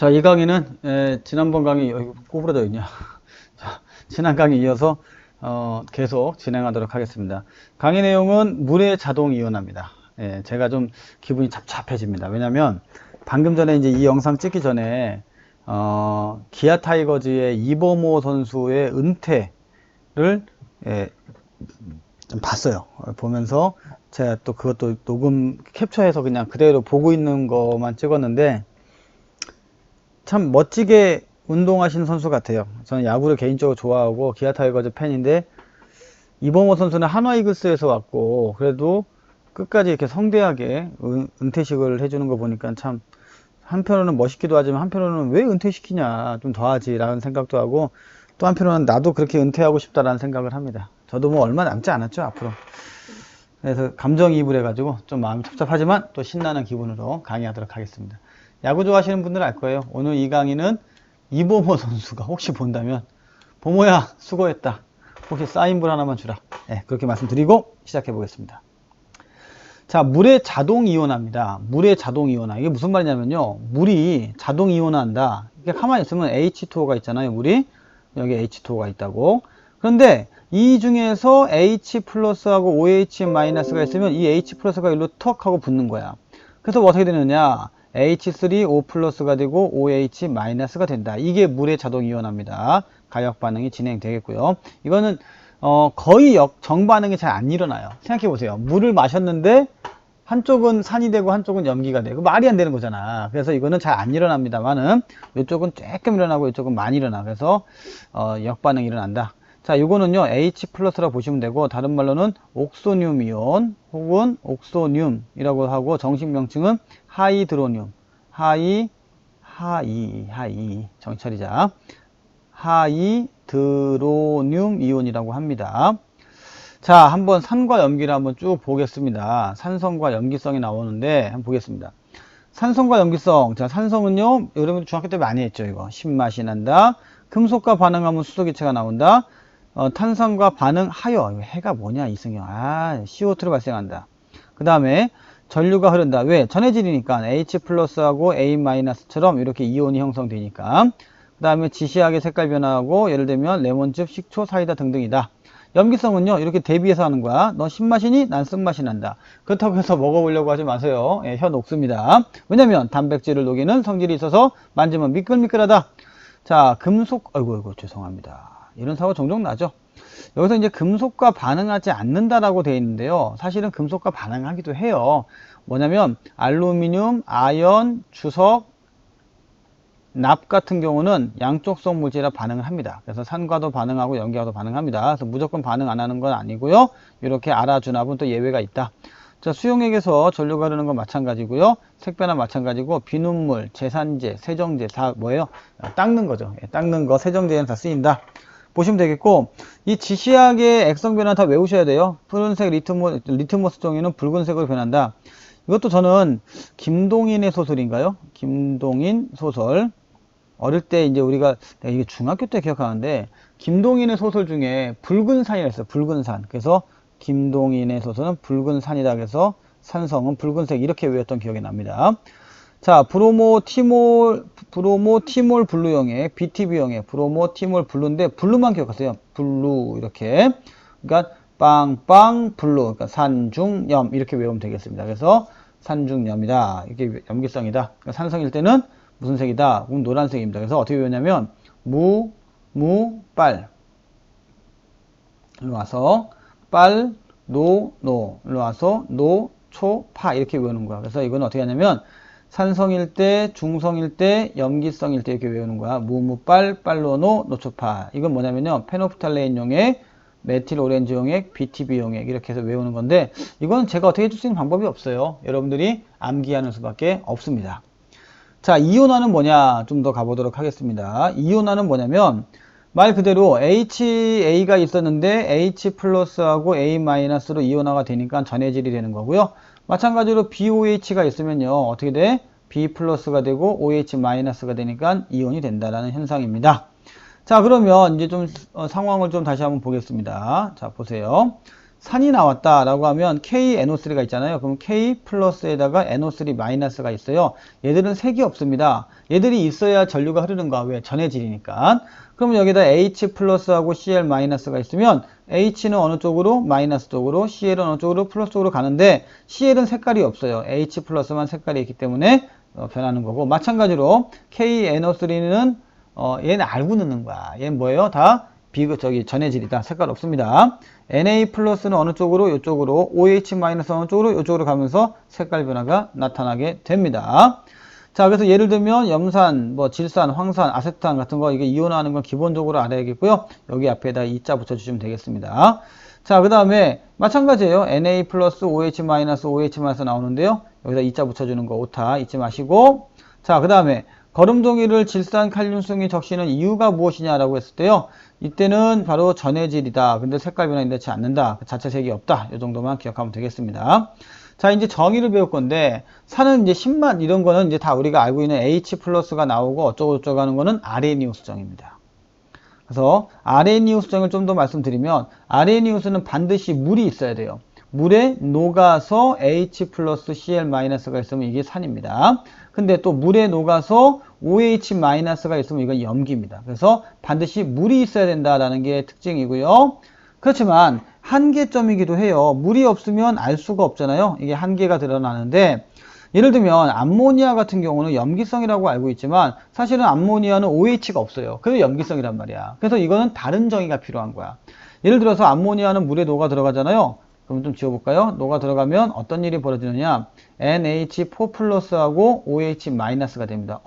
자, 이 강의는 지난번 강의 여기 꼬부러져 있냐? 자, 지난 강의 이어서 계속 진행하도록 하겠습니다. 강의 내용은 물의 자동 이온화입니다. 제가 좀 기분이 잡잡해집니다. 왜냐면 방금 전에 이제 이 영상 찍기 전에 기아 타이거즈의 이범호 선수의 은퇴를 좀 봤어요. 보면서 제가 또 그것도 녹음 캡처해서 그냥 그대로 보고 있는 것만 찍었는데 참 멋지게 운동하신 선수 같아요. 저는 야구를 개인적으로 좋아하고 기아 타이거즈 팬인데 이범호 선수는 한화 이글스에서 왔고 그래도 끝까지 이렇게 성대하게 은퇴식을 해주는 거 보니까 참 한편으로는 멋있기도 하지만 한편으로는 왜 은퇴시키냐 좀 더 하지 라는 생각도 하고 또 한편으로는 나도 그렇게 은퇴하고 싶다라는 생각을 합니다. 저도 뭐 얼마 남지 않았죠 앞으로. 그래서 감정이입을 해가지고 좀 마음이 섭섭하지만 또 신나는 기분으로 강의하도록 하겠습니다. 야구 좋아하시는 분들은 알 거예요. 오늘 이 강의는 이범호 선수가 혹시 본다면 보모야 수고했다. 혹시 사인볼 하나만 주라. 그렇게 말씀드리고 시작해 보겠습니다. 자, 물의 자동 이온화입니다. 물의 자동 이온화. 이게 무슨 말이냐면요. 물이 자동 이온화한다. 이게 가만히 있으면 H2O가 있잖아요. 물이 여기 H2O가 있다고. 그런데 이 중에서 H 플러스하고 OH 마이너스가 있으면 이 H 플러스가 일로 턱 하고 붙는 거야. 그래서 뭐 어떻게 되느냐? H3O 플러스가 되고 OH 마이너스가 된다. 이게 물의 자동 이온화입니다. 가역 반응이 진행되겠고요. 이거는 거의 정반응이 잘 안 일어나요. 생각해 보세요. 물을 마셨는데 한쪽은 산이 되고 한쪽은 염기가 되고 말이 안 되는 거잖아. 그래서 이거는 잘 안 일어납니다만은 이쪽은 조금 일어나고 이쪽은 많이 일어나. 그래서 역반응이 일어난다. 자, 이거는요 H 플러스라고 보시면 되고 다른 말로는 옥소늄 이온 혹은 옥소늄이라고 하고 정식 명칭은 하이드로늄, 하이 정찰이자 하이드로늄 이온이라고 합니다. 자, 한번 산과 염기를 한번 쭉 보겠습니다. 산성과 염기성이 나오는데 한번 보겠습니다. 산성과 염기성. 자, 산성은요 여러분 중학교 때 많이 했죠. 이거 신맛이 난다. 금속과 반응하면 수소기체가 나온다. 탄산과 반응하여. 해가 뭐냐 이승영. CO2로 발생한다. 그 다음에 전류가 흐른다. 왜? 전해질이니까 H 플러스하고 A 마이너스처럼 이렇게 이온이 형성되니까. 그 다음에 지시하게 색깔 변화하고 예를 들면 레몬즙, 식초, 사이다 등등이다. 염기성은요 이렇게 대비해서 하는 거야. 너 신맛이니? 난 쓴맛이 난다. 그렇다고 해서 먹어보려고 하지 마세요. 혀 녹습니다. 왜냐면 단백질을 녹이는 성질이 있어서 만지면 미끌미끌하다. 자, 금속, 아이고 죄송합니다. 이런 사고 종종 나죠. 여기서 이제 금속과 반응하지 않는다라고 되어 있는데요. 사실은 금속과 반응하기도 해요. 뭐냐면 알루미늄, 아연, 주석, 납 같은 경우는 양쪽성 물질이라 반응을 합니다. 그래서 산과도 반응하고 염기와도 반응합니다. 그래서 무조건 반응 안 하는 건 아니고요. 이렇게 알아주납은 또 예외가 있다. 자, 수용액에서 전류가 흐르는 건 마찬가지고요. 색변화 마찬가지고 비눗물, 제산제, 세정제 다 뭐예요? 닦는 거죠. 닦는 거, 세정제는 다 쓰인다. 보시면 되겠고 이 지시학의 액성 변화 다 외우셔야 돼요. 푸른색 리트머스 종이는 붉은색으로 변한다. 이것도 저는 김동인의 소설인가요? 김동인 소설. 어릴 때 이제 우리가 이게 중학교 때 기억하는데 김동인의 소설 중에 붉은 산이라 했어요. 붉은 산. 그래서 김동인의 소설은 붉은 산이다. 그래서 산성은 붉은색 이렇게 외웠던 기억이 납니다. 자, 브로모 티몰 블루용액, BTB용액, 브로모 티몰 블루인데 블루만 기억하세요. 블루 이렇게. 그러니까 빵빵 블루. 그러니까 산중염 이렇게 외우면 되겠습니다. 그래서 산중염이다. 이게 염기성이다. 그러니까 산성일 때는 무슨 색이다? 노란색입니다. 그래서 어떻게 외우냐면 빨 일로 와서 빨 일로 와서 파 이렇게 외우는 거야. 그래서 이건 어떻게 하냐면 산성일 때, 중성일 때, 염기성일 때 이렇게 외우는 거야. 빨로노, 노초파. 이건 뭐냐면요. 페노프탈레인 용액, 메틸 오렌지 용액, BTB 용액 이렇게 해서 외우는 건데 이건 제가 어떻게 해줄 수 있는 방법이 없어요. 여러분들이 암기하는 수밖에 없습니다. 자, 이온화는 뭐냐? 좀 더 가보도록 하겠습니다. 이온화는 뭐냐면 말 그대로 HA가 있었는데 H 플러스하고 A 마이너스로 이온화가 되니까 전해질이 되는 거고요. 마찬가지로 BOH가 있으면요. 어떻게 돼? B 플러스가 되고 OH 마이너스가 되니까 이온이 된다라는 현상입니다. 자, 그러면 이제 좀 상황을 좀 다시 한번 보겠습니다. 자, 보세요. 산이 나왔다라고 하면 KNO3가 있잖아요. 그럼 K 플러스에다가 NO3 마이너스가 있어요. 얘들은 색이 없습니다. 얘들이 있어야 전류가 흐르는 거야. 왜? 전해질이니까. 그럼 여기다 H 플러스하고 CL 마이너스가 있으면 H는 어느 쪽으로? 마이너스 쪽으로, CL은 어느 쪽으로? 플러스 쪽으로 가는데 CL은 색깔이 없어요. H 플러스만 색깔이 있기 때문에 변하는 거고, 마찬가지로 KNO3는 얘는 알고 넣는 거야. 얘는 뭐예요? 다 전해질이다. 색깔 없습니다. Na 플러스는 어느 쪽으로? 이쪽으로. OH 마이너스 어느 쪽으로? 이쪽으로 가면서 색깔 변화가 나타나게 됩니다. 자, 그래서 예를 들면 염산, 질산, 황산, 아세탄 같은 거 이게 이온화하는 건 기본적으로 알아야겠고요. 여기 앞에다 이자 붙여주시면 되겠습니다. 자, 그 다음에 마찬가지예요. Na 플러스 OH 마이너스 OH 마이너스 나오는데요. 여기다 이자 붙여주는 거 오타 잊지 마시고. 자, 그 다음에 거름종이를 질산 칼륨성이 적시는 이유가 무엇이냐라고 했을 때요. 이때는 바로 전해질이다. 근데 색깔 변화 일어나지 않는다. 자체 색이 없다. 이 정도만 기억하면 되겠습니다. 자, 이제 정의를 배울 건데, 산은 이제 10만 이런 거는 이제 다 우리가 알고 있는 H 플러스가 나오고 어쩌고저쩌고 하는 거는 아레니우스정입니다. 그래서 아레니우스정을 좀 더 말씀드리면, 아레니우스는 반드시 물이 있어야 돼요. 물에 녹아서 H 플러스 Cl 마이너스가 있으면 이게 산입니다. 근데 또 물에 녹아서 OH 마이너스가 있으면 이건 염기입니다. 그래서 반드시 물이 있어야 된다라는 게 특징이고요. 그렇지만 한계점이기도 해요. 물이 없으면 알 수가 없잖아요. 이게 한계가 드러나는데, 예를 들면 암모니아 같은 경우는 염기성이라고 알고 있지만 사실은 암모니아는 OH가 없어요. 그래서 염기성이란 말이야. 그래서 이거는 다른 정의가 필요한 거야. 예를 들어서 암모니아는 물에 녹아 들어가잖아요. 그럼 좀 지워볼까요? 녹아 들어가면 어떤 일이 벌어지느냐? NH4 플러스하고 OH 마이너스가 됩니다.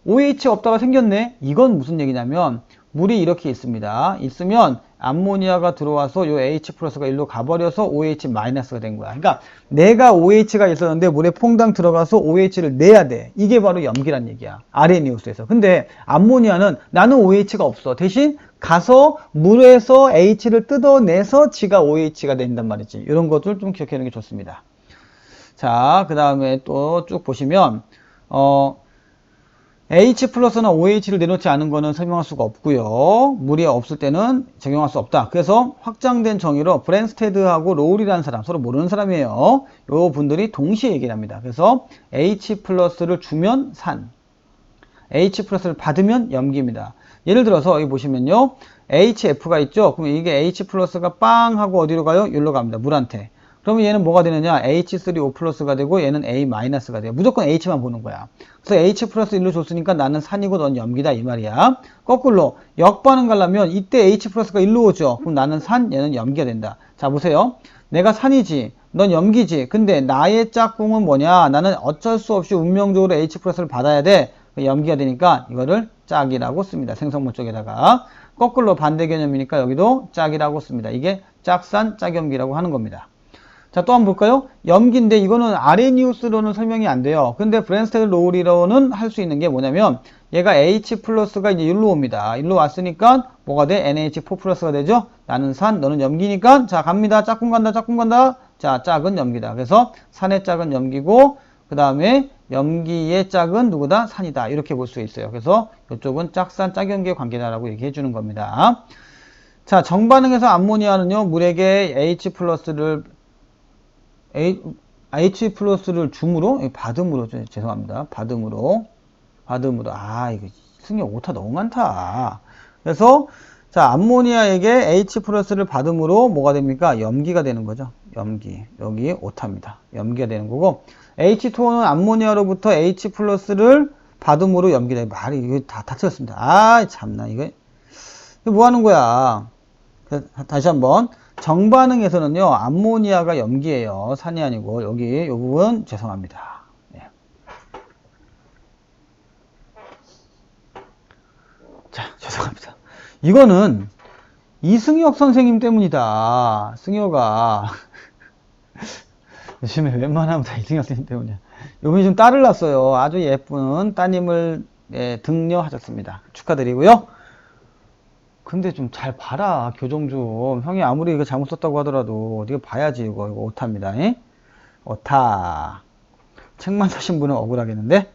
OH 없다가 생겼네? 이건 무슨 얘기냐면 물이 이렇게 있습니다. 있으면 암모니아가 들어와서 요 H 플러스가 일로 가버려서 OH 마이너스가 된 거야. 그러니까 내가 OH가 있었는데 물에 퐁당 들어가서 OH를 내야 돼. 이게 바로 염기란 얘기야. 아레니우스에서. 근데 암모니아는 나는 OH가 없어. 대신 가서 물에서 H를 뜯어내서 지가 OH가 된단 말이지. 이런 것들 좀 기억하는 게 좋습니다. 자, 그 다음에 또 쭉 보시면 H 플러스나 OH를 내놓지 않은 거는 설명할 수가 없고요. 물이 없을 때는 적용할 수 없다. 그래서 확장된 정의로 브랜스테드하고 로울이라는 사람, 서로 모르는 사람이에요. 요 분들이 동시에 얘기를 합니다. 그래서 H 플러스를 주면 산, H 플러스를 받으면 염기입니다. 예를 들어서 여기 보시면요. HF가 있죠. 그럼 이게 H 플러스가 빵 하고 어디로 가요? 여기로 갑니다. 물한테. 그러면 얘는 뭐가 되느냐? H3O 플러스가 되고 얘는 A 마이너스가 돼요. 무조건 H만 보는 거야. 그래서 H 플러스 1로 줬으니까 나는 산이고 넌 염기다 이 말이야. 거꾸로 역반응 가려면 이때 H 플러스가 1로 오죠. 그럼 나는 산, 얘는 염기가 된다. 자, 보세요. 내가 산이지, 넌 염기지. 근데 나의 짝꿍은 뭐냐? 나는 어쩔 수 없이 운명적으로 H 플러스를 받아야 돼. 염기가 되니까 이거를 짝이라고 씁니다. 생성물 쪽에다가. 거꾸로 반대 개념이니까 여기도 짝이라고 씁니다. 이게 짝산, 짝염기라고 하는 겁니다. 자, 또 한번 볼까요? 염기인데 이거는 아레니우스로는 설명이 안 돼요. 근데 브랜스테드 로우리로는 할 수 있는 게 뭐냐면 얘가 H 플러스가 이제 일로 옵니다. 일로 왔으니까 뭐가 돼? NH4 플러스가 되죠? 나는 산, 너는 염기니까 자, 갑니다. 짝꿍 간다, 짝꿍 간다. 자, 짝은 염기다. 그래서 산의 짝은 염기고 그 다음에 염기의 짝은 누구다? 산이다. 이렇게 볼 수 있어요. 그래서 이쪽은 짝산, 짝염기의 관계다라고 얘기해 주는 겁니다. 자, 정반응에서 암모니아는요, 물에게 H 플러스를 줌으로, 받음으로, 죄송합니다. 받음으로. 이거 승희 오타 너무 많다. 그래서, 자, 암모니아에게 H 플러스를 받음으로 뭐가 됩니까? 염기가 되는 거죠. 염기. 여기 오타입니다. 염기가 되는 거고, H2O는 암모니아로부터 H 플러스를 받음으로 염기다. 말이, 이거 다 틀렸습니다. 참나, 이거 뭐 하는 거야? 다시 한번. 정반응에서는요, 암모니아가 염기예요. 산이 아니고, 여기, 이 부분, 죄송합니다. 네. 자, 죄송합니다. 이거는 이승혁 선생님 때문이다. 승혁아. 요즘에 웬만하면 다 이승혁 선생님 때문이야. 요번에 좀 딸을 낳았어요. 아주 예쁜 따님을 등려하셨습니다. 축하드리고요. 근데 좀 잘 봐라. 교정 좀. 형이 아무리 이거 잘못 썼다고 하더라도 네가 봐야지. 이거 오타입니다. 오타. 책만 사신 분은 억울하겠는데.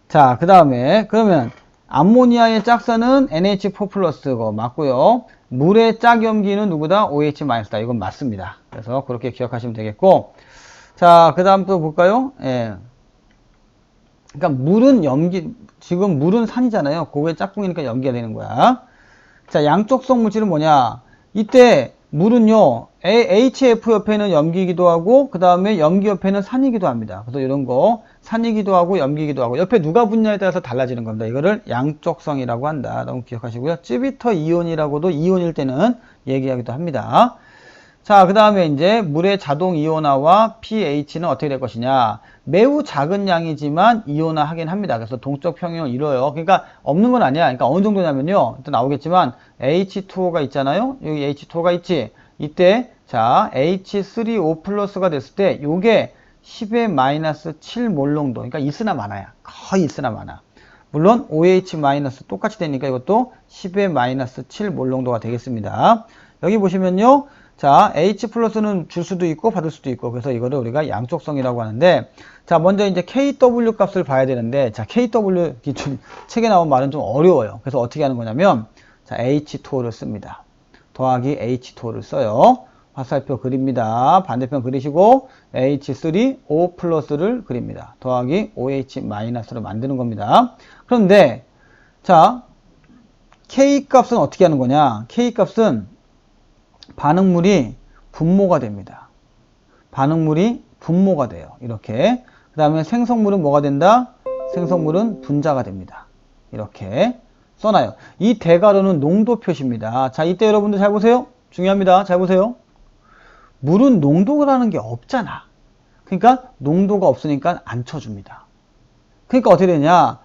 자, 그 다음에 그러면 암모니아의 짝사는 NH4 플러스고 맞고요. 물의 짝염기는 누구다? OH-다. 이건 맞습니다. 그래서 그렇게 기억하시면 되겠고, 자, 그 다음 또 볼까요? 예. 그러니까 물은 염기, 지금 물은 산이잖아요. 그거에 짝꿍이니까 염기가 되는 거야. 자, 양쪽성 물질은 뭐냐? 이때 물은요, HF 옆에는 염기이기도 하고, 그 다음에 염기 옆에는 산이기도 합니다. 그래서 이런 거, 산이기도 하고, 염기이기도 하고, 옆에 누가 붙냐에 따라서 달라지는 겁니다. 이거를 양쪽성이라고 한다. 너무 기억하시고요. 찌비터 이온이라고도 이온일 때는 얘기하기도 합니다. 자, 그 다음에 이제 물의 자동 이온화와 pH는 어떻게 될 것이냐. 매우 작은 양이지만 이온화 하긴 합니다. 그래서 동적 평형을 이뤄요. 그러니까 없는 건 아니야. 그러니까 어느 정도냐면요. 또 나오겠지만 H2O가 있잖아요. 여기 H2O가 있지. 이때 자 H3O 플러스가 됐을 때 요게 10의 -7 몰농도. 그러니까 있으나 마나요. 거의 있으나 마나. 물론 OH- 똑같이 되니까 이것도 10의 -7 몰농도가 되겠습니다. 여기 보시면요. 자, H 플러스는 줄 수도 있고 받을 수도 있고, 그래서 이거를 우리가 양쪽성이라고 하는데, 자, 먼저 이제 KW 값을 봐야 되는데, 자, KW 좀 책에 나온 말은 좀 어려워요. 그래서 어떻게 하는 거냐면, 자, H2O를 씁니다. 더하기 H2O를 써요. 화살표 그립니다. 반대편 그리시고 H3O 플러스를 그립니다. 더하기 OH-로 만드는 겁니다. 그런데 자, K 값은 어떻게 하는 거냐? K 값은 반응물이 분모가 됩니다. 반응물이 분모가 돼요. 이렇게. 그 다음에 생성물은 뭐가 된다? 생성물은 분자가 됩니다. 이렇게 써놔요. 이 대괄호는 농도 표시입니다. 자, 이때 여러분들 잘 보세요. 중요합니다. 잘 보세요. 물은 농도라는 게 없잖아. 그러니까 농도가 없으니까 안 쳐줍니다. 그러니까 어떻게 되냐?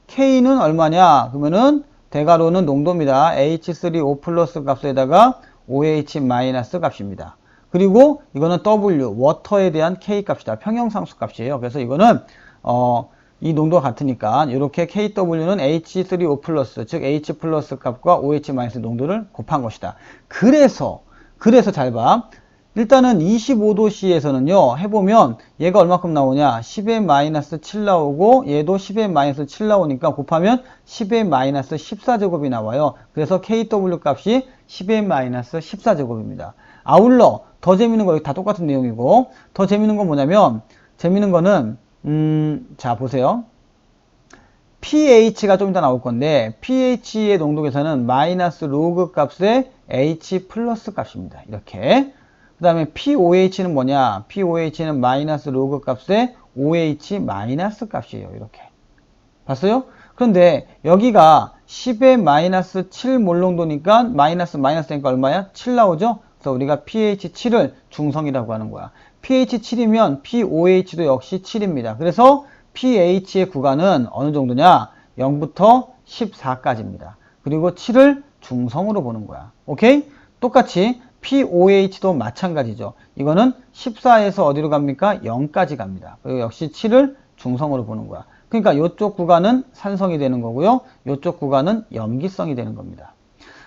K는 얼마냐? 그러면은 대괄호는 농도입니다. H3O 플러스 값에다가 OH- 값입니다. 그리고 이거는 W, 워터에 대한 K 값이다. 평형상수 값이에요. 그래서 이거는 이 농도가 같으니까 이렇게 KW는 H3O 플러스, 즉 H 플러스 값과 OH- 농도를 곱한 것이다. 그래서 잘 봐. 일단은 25도씨에서는요, 해보면 얘가 얼마큼 나오냐? 10의 -7 나오고 얘도 10의 -7 나오니까 곱하면 10의 -14제곱이 나와요. 그래서 KW 값이 10의 -14제곱입니다. 아울러 더 재밌는 거 여기 다 똑같은 내용이고 더 재밌는 건 뭐냐면 재밌는 거는 자 보세요. pH가 좀 이따 나올 건데 pH의 농도 계산은 마이너스 로그 값의 H 플러스 값입니다. 이렇게. 그 다음에 POH는 뭐냐? POH는 마이너스 로그 값의 OH 마이너스 값이에요. 이렇게. 봤어요? 그런데 여기가 10의 -7 몰농도니까 마이너스니까 얼마야? 7 나오죠? 그래서 우리가 pH 7을 중성이라고 하는 거야. pH 7이면 POH도 역시 7입니다. 그래서 pH의 구간은 어느 정도냐? 0부터 14까지입니다. 그리고 7을 중성으로 보는 거야. 오케이? 똑같이 POH도 마찬가지죠. 이거는 14에서 어디로 갑니까? 0까지 갑니다. 그리고 역시 7을 중성으로 보는 거야. 그러니까 이쪽 구간은 산성이 되는 거고요. 이쪽 구간은 염기성이 되는 겁니다.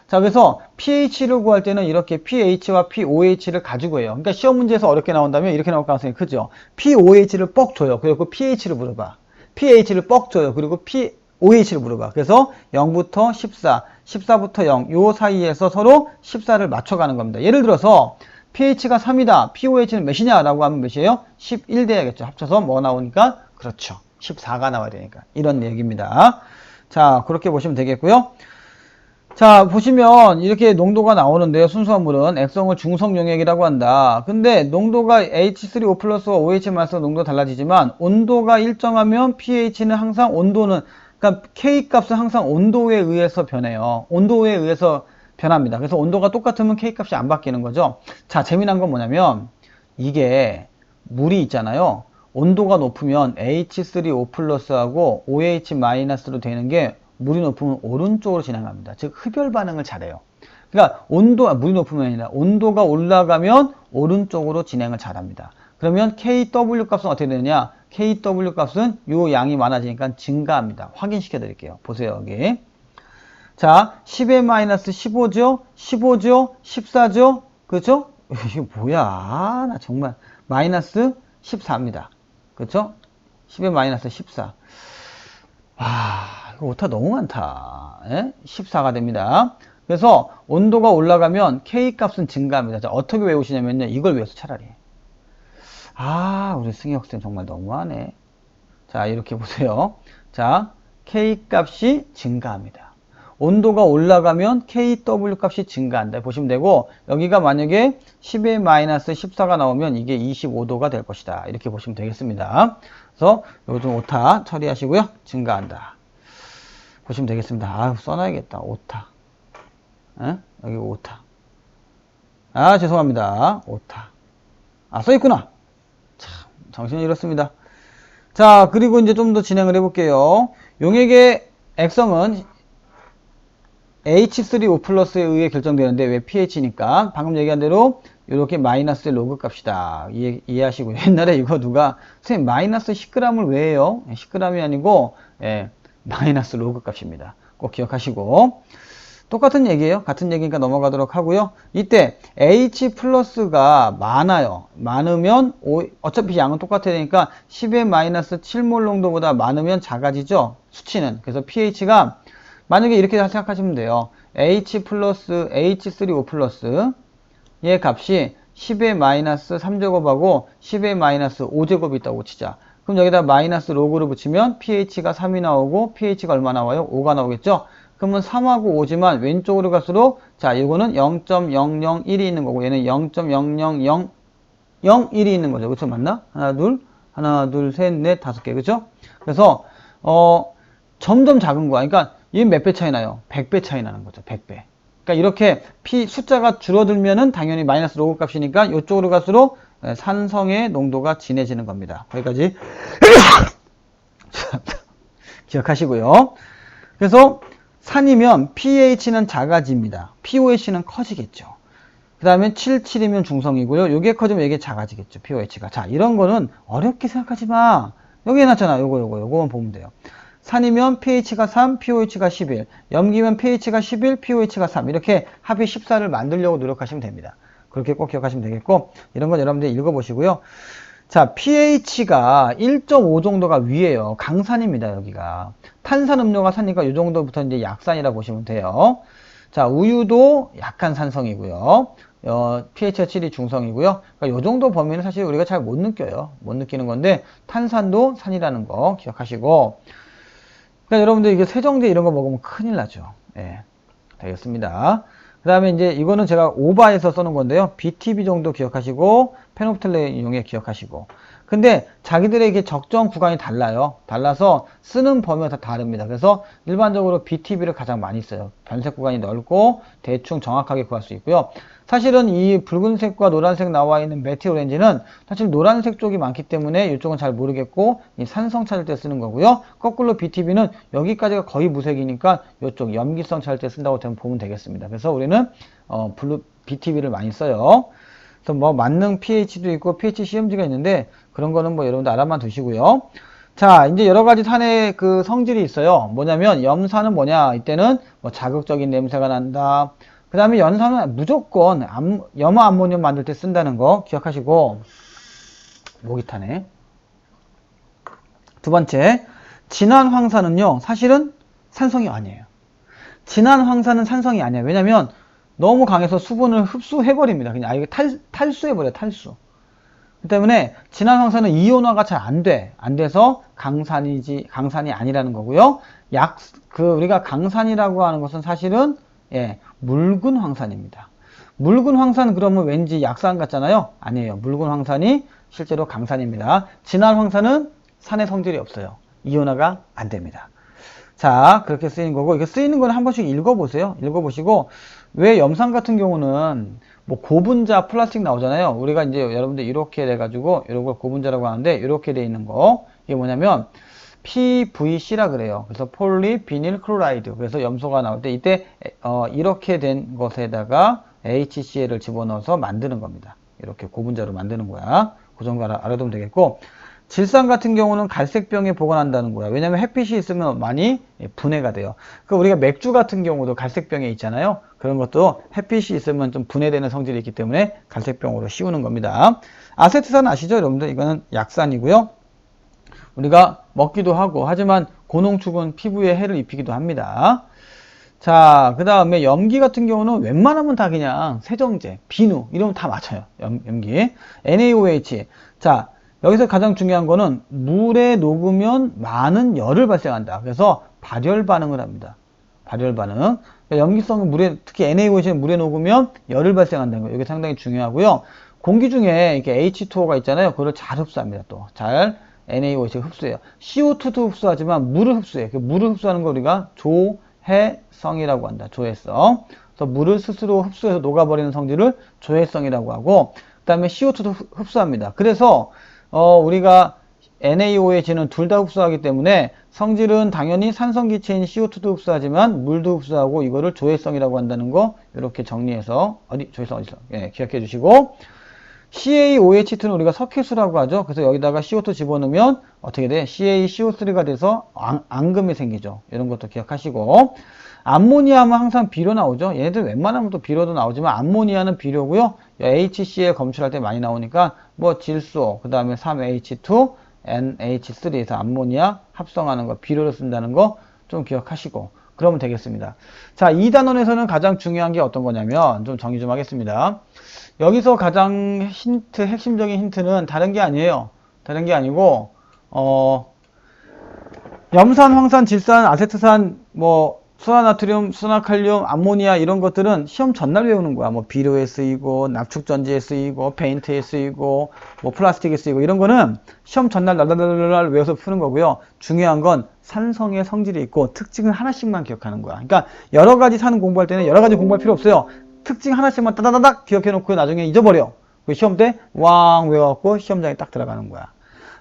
자, 그래서 pH를 구할 때는 이렇게 pH와 POH를 가지고 해요. 그러니까 시험 문제에서 어렵게 나온다면 이렇게 나올 가능성이 크죠. POH를 뻑 줘요. 그리고 pH를 물어봐. pH를 뻑 줘요. 그리고 OH를 물어봐. 그래서 0부터 14, 14부터 0, 요 사이에서 서로 14를 맞춰가는 겁니다. 예를 들어서 pH가 3이다. POH는 몇이냐? 라고 하면 몇이에요? 11 돼야겠죠. 합쳐서 뭐 나오니까? 그렇죠. 14가 나와야 되니까. 이런 얘기입니다. 자, 그렇게 보시면 되겠고요. 자, 보시면 이렇게 농도가 나오는데요. 순수한 물은 액성을 중성 용액이라고 한다. 근데 농도가 H3O 플러스와 OH- 농도가 달라지지만 온도가 일정하면 pH는 항상 온도는 그러니까 K 값은 항상 온도에 의해서 변해요. 온도에 의해서 변합니다. 그래서 온도가 똑같으면 K 값이 안 바뀌는 거죠. 자, 재미난 건 뭐냐면 이게 물이 있잖아요. 온도가 높으면 H3O 플러스하고 OH- 되는 게 물이 높으면 오른쪽으로 진행합니다. 즉 흡열 반응을 잘해요. 그러니까 물이 높으면 아니라 온도가 올라가면 오른쪽으로 진행을 잘합니다. 그러면 KW 값은 어떻게 되느냐? KW 값은 요 양이 많아지니까 증가합니다. 확인시켜 드릴게요. 보세요, 여기. 자, 10의 -15죠? 15죠? 14죠? 그렇죠? 이게 뭐야? 나 정말 마이너스 14입니다. 그렇죠? 10의 -14. 와, 이거 오타 너무 많다. 예? 14가 됩니다. 그래서 온도가 올라가면 K 값은 증가합니다. 자, 어떻게 외우시냐면요. 이걸 외워서 차라리. 우리 승희 학생 정말 너무하네. 자, 이렇게 보세요. 자, K 값이 증가합니다. 온도가 올라가면 KW 값이 증가한다. 보시면 되고, 여기가 만약에 10의 마이너스 14가 나오면 이게 25도가 될 것이다. 이렇게 보시면 되겠습니다. 그래서 요거 좀 오타 처리하시고요. 증가한다. 보시면 되겠습니다. 써놔야겠다. 오타. 여기 오타. 죄송합니다. 오타. 써있구나. 참, 정신이 이렇습니다. 자, 그리고 이제 좀 더 진행을 해볼게요. 용액의 액성은 H3O 플러스에 의해 결정되는데 왜 pH니까 방금 얘기한 대로 이렇게 마이너스의 로그 값이다. 이해하시고요. 옛날에 이거 누가 선생님 마이너스 10g을 왜 해요? 10g이 아니고 마이너스 로그 값입니다. 꼭 기억하시고 똑같은 얘기예요. 같은 얘기니까 넘어가도록 하고요. 이때 H 플러스가 많아요. 많으면 어차피 양은 똑같아야 되니까 10의 마이너스 7몰 농도보다 많으면 작아지죠. 수치는. 그래서 pH가 만약에 이렇게 생각하시면 돼요. H 플러스 H3O 플러스 얘 값이 10의 마이너스 3제곱하고 10의 마이너스 5제곱이 있다고 치자. 그럼 여기다 마이너스 로그를 붙이면 pH가 3이 나오고 pH가 얼마 나와요? 5가 나오겠죠? 그러면 3하고 5지만 왼쪽으로 갈수록 자 이거는 0.001이 있는 거고 얘는 0.0001이 있는 거죠. 그렇죠? 맞나? 하나 둘 셋 넷 다섯 개 그렇죠? 그래서 점점 작은 거야. 그러니까 얘는 몇 배 차이 나요? 100배 차이 나는 거죠. 100배. 그러니까 이렇게 숫자가 줄어들면은 당연히 마이너스 로그 값이니까 이쪽으로 갈수록 산성의 농도가 진해지는 겁니다. 거기까지 기억하시고요. 그래서 산이면 pH는 작아집니다. pOH는 커지겠죠. 그 다음에 77이면 중성이고요. 요게 커지면 이게 작아지겠죠. pOH가. 자, 이런 거는 어렵게 생각하지 마. 여기 해놨잖아. 요거만 보면 돼요. 산이면 pH가 3, pOH가 11. 염기면 pH가 11, pOH가 3. 이렇게 합이 14를 만들려고 노력하시면 됩니다. 그렇게 꼭 기억하시면 되겠고, 이런 건 여러분들 읽어보시고요. 자, pH가 1.5 정도가 위에요. 강산입니다, 여기가. 탄산음료가 산이니까 이 정도부터 이제 약산이라고 보시면 돼요. 자, 우유도 약간 산성이고요. pH가 7이 중성이고요. 그러니까 이 정도 범위는 사실 우리가 잘 못 느껴요. 못 느끼는 건데, 탄산도 산이라는 거 기억하시고, 그러니까 여러분들 이게 세정제 이런 거 먹으면 큰일 나죠. 되겠습니다. 그 다음에 이제 이거는 제가 오바해서 써놓은 건데요. BTB 정도 기억하시고, 페노프텔레 이용해 기억하시고. 근데 자기들에게 적정 구간이 달라요. 달라서 쓰는 범위가 다 다릅니다. 그래서 일반적으로 BTB를 가장 많이 써요. 변색 구간이 넓고 대충 정확하게 구할 수 있고요. 사실은 이 붉은색과 노란색 나와 있는 매트 오렌지는 사실 노란색 쪽이 많기 때문에 이쪽은 잘 모르겠고 이 산성 찾을 때 쓰는 거고요. 거꾸로 BTB는 여기까지가 거의 무색이니까 이쪽 염기성 찾을 때 쓴다고 보면 되겠습니다. 그래서 우리는 BTB를 많이 써요. 그래서 뭐 만능 pH도 있고 pH 시험지가 있는데 그런 거는 뭐 여러분들 알아만 두시고요. 자, 이제 여러 가지 산의 그 성질이 있어요. 뭐냐면 염산은 뭐냐? 이때는 뭐 자극적인 냄새가 난다. 그 다음에 연산은 무조건 염화 암모늄 만들 때 쓴다는 거 기억하시고. 목이 타네. 두 번째, 진한 황산은요 사실은 산성이 아니에요. 진한 황산은 산성이 아니에요. 왜냐면 너무 강해서 수분을 흡수해버립니다. 그냥 아예 탈수해버려요. 탈수. 그 때문에 진한 황산은 이온화가 잘 안 돼. 안 돼서 강산이 아니라는 거고요. 우리가 강산이라고 하는 것은 사실은 묽은 황산입니다. 묽은 황산 그러면 왠지 약산 같잖아요. 아니에요. 묽은 황산이 실제로 강산입니다. 진한 황산은 산의 성질이 없어요. 이온화가 안 됩니다. 자, 그렇게 쓰이는 거고, 이거 쓰이는 건 한 번씩 읽어보세요. 읽어보시고, 왜 염산 같은 경우는 뭐 고분자 플라스틱 나오잖아요. 우리가 이제 여러분들 이렇게 돼가지고, 이런 걸 고분자라고 하는데, 이렇게 돼 있는 거, 이게 뭐냐면, PVC라 그래요. 그래서 폴리비닐 클로라이드. 그래서 염소가 나올 때, 이때, 이렇게 된 것에다가 HCl을 집어넣어서 만드는 겁니다. 이렇게 고분자로 만드는 거야. 그 정도 알아두면 되겠고, 질산 같은 경우는 갈색병에 보관한다는 거야. 왜냐면 햇빛이 있으면 많이 분해가 돼요. 그러니까 우리가 맥주 같은 경우도 갈색병에 있잖아요. 그런 것도 햇빛이 있으면 좀 분해되는 성질이 있기 때문에 갈색병으로 씌우는 겁니다. 아세트산 아시죠? 여러분들 이거는 약산이고요. 우리가 먹기도 하고 하지만 고농축은 피부에 해를 입히기도 합니다. 자, 그 다음에 염기 같은 경우는 웬만하면 다 그냥 세정제, 비누 이러면 다 맞춰요. 염기. NaOH. 자, 여기서 가장 중요한 거는 물에 녹으면 많은 열을 발생한다. 그래서 발열 반응을 합니다. 발열 반응. 염기성은 물에, 특히 NaOH는 물에 녹으면 열을 발생한다는 거. 이게 상당히 중요하고요. 공기 중에 이렇게 H2O가 있잖아요. 그걸 잘 흡수합니다. 또 잘 NaOH가 흡수해요. CO2도 흡수하지만 물을 흡수해요. 그 물을 흡수하는 걸 우리가 조해성이라고 한다. 조해성. 그래서 물을 스스로 흡수해서 녹아버리는 성질을 조해성이라고 하고, 그 다음에 CO2도 흡수합니다. 그래서 우리가 NaOH는 둘 다 흡수하기 때문에 성질은 당연히 산성기체인 CO2도 흡수하지만 물도 흡수하고, 이거를 조해성이라고 한다는 거 이렇게 정리해서 조해성 어디 있어? 예, 기억해 주시고, CaOH2는 우리가 석회수라고 하죠. 그래서 여기다가 CO2 집어넣으면 어떻게 돼? CaCO3가 돼서 앙금이 생기죠. 이런 것도 기억하시고, 암모니아 하면 항상 비료 나오죠. 얘네들 웬만하면 또 비료도 나오지만 암모니아는 비료고요. HCl 검출할 때 많이 나오니까 뭐 질소, 그 다음에 3H2, NH3에서 암모니아 합성하는 거 비료로 쓴다는 거 좀 기억하시고 그러면 되겠습니다. 자, 2단원에서는 가장 중요한 게 어떤 거냐면 좀 정리 좀 하겠습니다. 여기서 가장 핵심적인 힌트는 다른 게 아니에요. 다른 게 아니고 염산, 황산, 질산, 아세트산, 뭐 수화나트륨, 수화칼륨, 암모니아 이런 것들은 시험 전날 외우는 거야. 뭐 비료에 쓰이고, 납축전지에 쓰이고, 페인트에 쓰이고, 뭐 플라스틱에 쓰이고 이런 거는 시험 전날 날날날날 외워서 푸는 거고요. 중요한 건 산성의 성질이 있고 특징을 하나씩만 기억하는 거야. 그러니까 여러 가지 산 공부할 때는 여러 가지 공부할 필요 없어요. 특징 하나씩만 따다다닥 기억해 놓고 나중에 잊어버려. 시험 때 왕 외워갖고 시험장에 딱 들어가는 거야.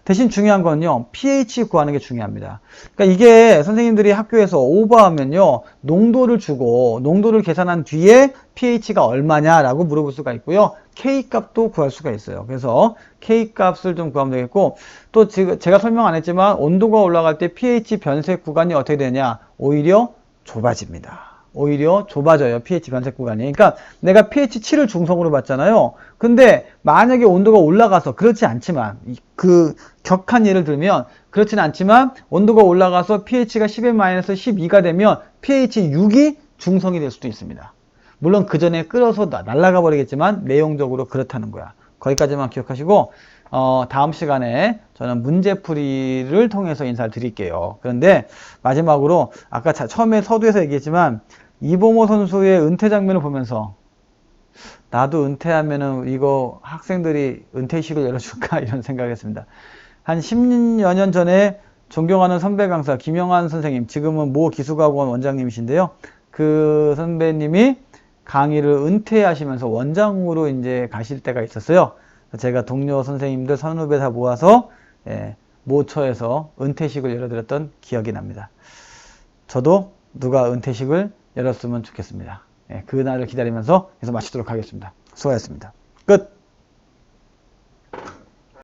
대신 중요한 건요, pH 구하는 게 중요합니다. 그러니까 이게 선생님들이 학교에서 오버하면요, 농도를 주고, 농도를 계산한 뒤에 pH가 얼마냐라고 물어볼 수가 있고요, K 값도 구할 수가 있어요. 그래서 K 값을 좀 구하면 되겠고, 또 제가 설명 안 했지만, 온도가 올라갈 때 pH 변색 구간이 어떻게 되냐? 오히려 좁아집니다. 오히려 좁아져요. pH 변색 구간이. 그러니까 내가 pH 7을 중성으로 봤잖아요. 근데 만약에 온도가 올라가서 그렇지 않지만 그 격한 예를 들면 그렇지는 않지만 온도가 올라가서 pH가 10-12가 되면 pH 6이 중성이 될 수도 있습니다. 물론 그 전에 끓여서 날아가 버리겠지만 내용적으로 그렇다는 거야. 거기까지만 기억하시고 다음 시간에 저는 문제풀이를 통해서 인사를 드릴게요. 그런데 마지막으로 아까 처음에 서두에서 얘기했지만 이범호 선수의 은퇴 장면을 보면서 나도 은퇴하면은 이거 학생들이 은퇴식을 열어줄까 이런 생각을 했습니다. 한 10여 년 전에 존경하는 선배 강사 김영환 선생님, 지금은 모 기술학원 원장님이신데요. 그 선배님이 강의를 은퇴하시면서 원장으로 이제 가실 때가 있었어요. 제가 동료 선생님들 선후배 다 모아서 모처에서 은퇴식을 열어드렸던 기억이 납니다. 저도 누가 은퇴식을 열었으면 좋겠습니다. 그 날을 기다리면서 계속 마치도록 하겠습니다. 수고하셨습니다. 끝!